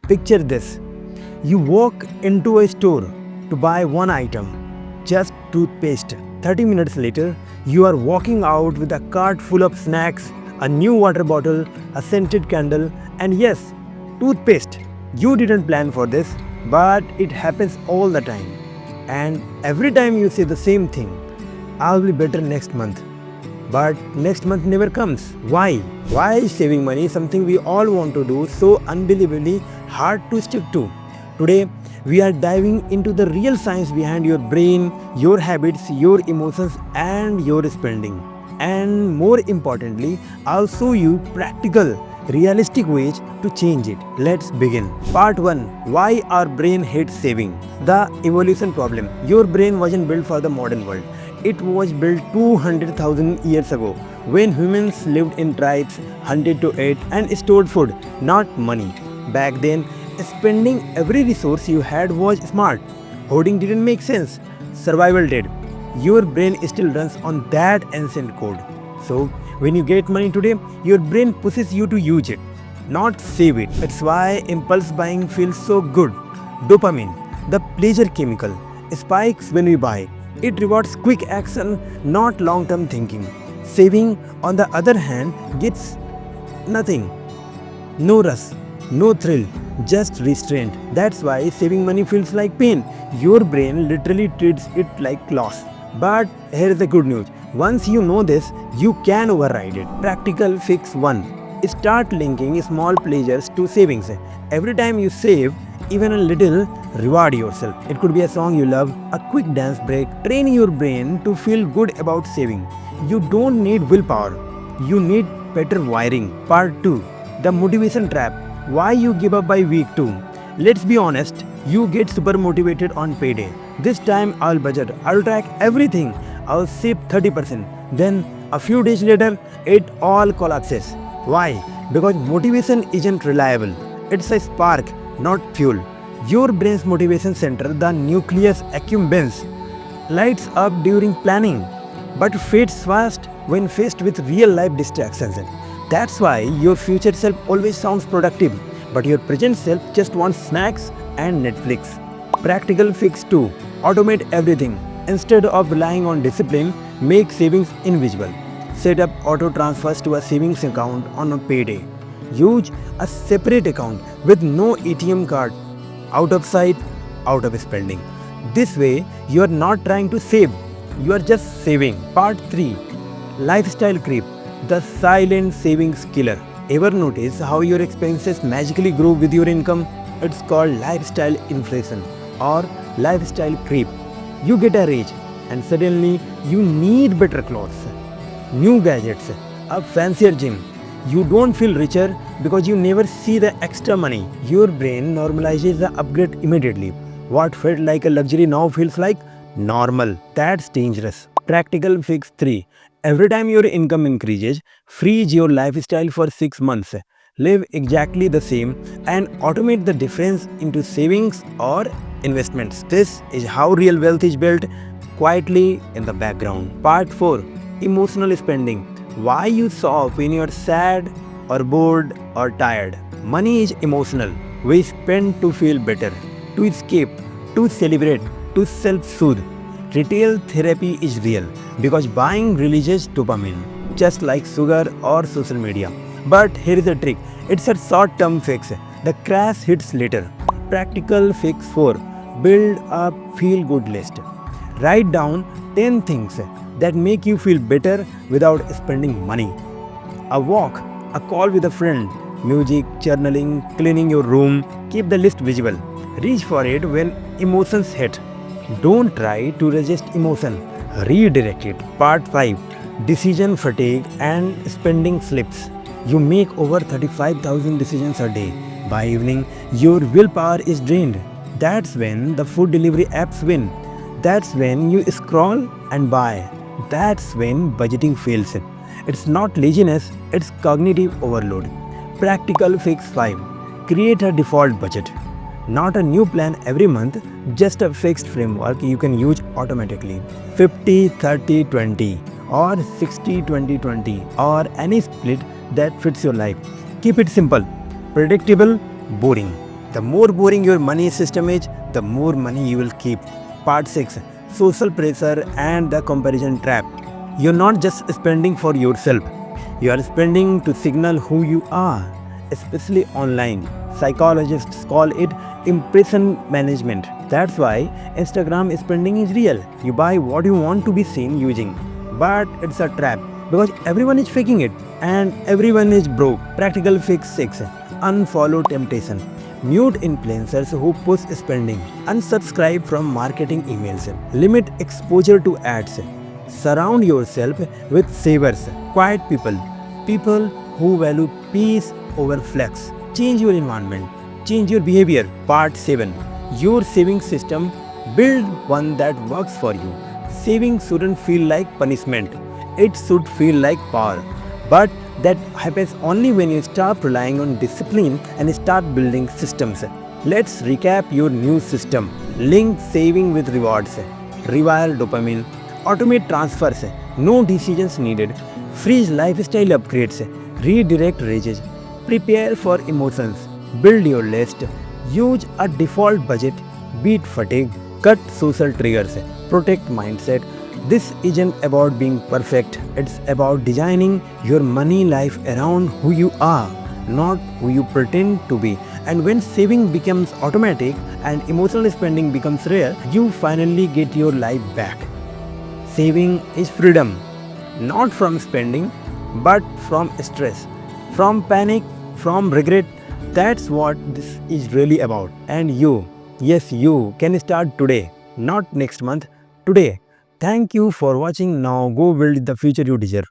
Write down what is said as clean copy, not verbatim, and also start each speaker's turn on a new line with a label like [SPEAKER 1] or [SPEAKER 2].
[SPEAKER 1] Picture this. You walk into a store to buy one item, just toothpaste. 30 minutes later, you are walking out with a cart full of snacks, a new water bottle, a scented candle, and yes, toothpaste. You didn't plan for this, but it happens all the time. And every time you say the same thing, I'll be better next month. But next month never comes. Why? Why is saving money something we all want to do so unbelievably hard to stick to? Today, we are diving into the real science behind your brain, your habits, your emotions, and your spending. And more importantly, I'll show you practical, realistic ways to change it. Let's begin. Part 1. Why our brain hates saving. The evolution problem. Your brain wasn't built for the modern world. It was built 200,000 years ago when humans lived in tribes, hunted to eat, and stored food, not money. Back then, spending every resource you had was smart. Hoarding didn't make sense. Survival did. Your brain still runs on that ancient code. So, when you get money today, your brain pushes you to use it, not save it. It's why impulse buying feels so good. Dopamine, the pleasure chemical, spikes when we buy. It rewards quick action, not long-term thinking. Saving, on the other hand, gets nothing. No rush, no thrill, just restraint. That's why saving money feels like pain. Your brain literally treats it like loss. But here is the good news. Once you know this, you can override it. Practical fix 1. Start linking small pleasures to savings. Every time you save, even a little, reward yourself. It could be a song you love, a quick dance break. Train your brain to feel good about saving. You don't need willpower. You need better wiring. Part 2. The motivation trap. Why you give up by week 2? Let's be honest, you get super motivated on payday. This time I'll budget, I'll track everything, I'll save 30%. Then a few days later, it all collapses. Why? Because motivation isn't reliable. It's a spark, not fuel. Your brain's motivation center, the nucleus accumbens, lights up during planning, but fades fast when faced with real life distractions. That's why your future self always sounds productive, but your present self just wants snacks and Netflix. Practical fix 2. Automate everything. Instead of relying on discipline, make savings invisible. Set up auto transfers to a savings account on a payday. Use a separate account with no ATM card. Out of sight, out of spending. This way, you are not trying to save, you are just saving. Part 3. Lifestyle creep. The silent savings killer. Ever notice how your expenses magically grow with your income? It's called lifestyle inflation or lifestyle creep. You get a raise and suddenly you need better clothes, new gadgets, a fancier gym. You don't feel richer because you never see the extra money. Your brain normalizes the upgrade immediately. What felt like a luxury now feels like normal. That's dangerous. Practical fix 3. Every time your income increases, freeze your lifestyle for 6 months. Live exactly the same and automate the difference into savings or investments. This is how real wealth is built quietly in the background. Part 4. Emotional spending. Why you shop when you are sad or bored or tired? Money is emotional. We spend to feel better, to escape, to celebrate, to self-soothe. Retail therapy is real because buying releases dopamine, just like sugar or social media. But here is the trick. It's a short-term fix. The crash hits later. Practical fix 4. Build a feel-good list. Write down 10 things that make you feel better without spending money. A walk, a call with a friend, music, journaling, cleaning your room. Keep the list visible. Reach for it when emotions hit. Don't try to resist emotion. Redirect it. Part 5. Decision fatigue and spending slips. You make over 35,000 decisions a day. By evening, your willpower is drained. That's when the food delivery apps win. That's when you scroll and buy. That's when budgeting fails. It's not laziness, it's cognitive overload. Practical fix 5. Create a default budget. Not a new plan every month, just a fixed framework you can use automatically. 50-30-20 or 60-20-20 or any split that fits your life. Keep it simple, predictable, boring. The more boring your money system is, the more money you will keep. Part 6, Social Pressure and the Comparison Trap. You're not just spending for yourself, you are spending to signal who you are, especially online. Psychologists call it impression management. That's why Instagram spending is real. You buy what you want to be seen using. But it's a trap because everyone is faking it and everyone is broke. Practical fix 6, Unfollow temptation. Mute influencers who push spending. Unsubscribe from marketing emails. Limit exposure to ads. Surround yourself with savers, quiet people, people who value peace over flex. Change your environment, change your behavior. Part 7, Your saving system. Build one that works for you. Saving shouldn't feel like punishment, it should feel like power. But that happens only when you stop relying on discipline and start building systems. Let's recap your new system. Link saving with rewards. Rewire dopamine. Automate transfers. No decisions needed. Freeze lifestyle upgrades. Redirect rages. Prepare for emotions. Build your list. Use a default budget. Beat fatigue. Cut social triggers. Protect mindset. This isn't about being perfect, it's about designing your money life around who you are, not who you pretend to be. And when saving becomes automatic and emotional spending becomes rare, you finally get your life back. Saving is freedom, not from spending, but from stress, from panic, from regret. That's what this is really about. And you, yes, you can start today, not next month, today. Thank you for watching. Now go build the future you deserve.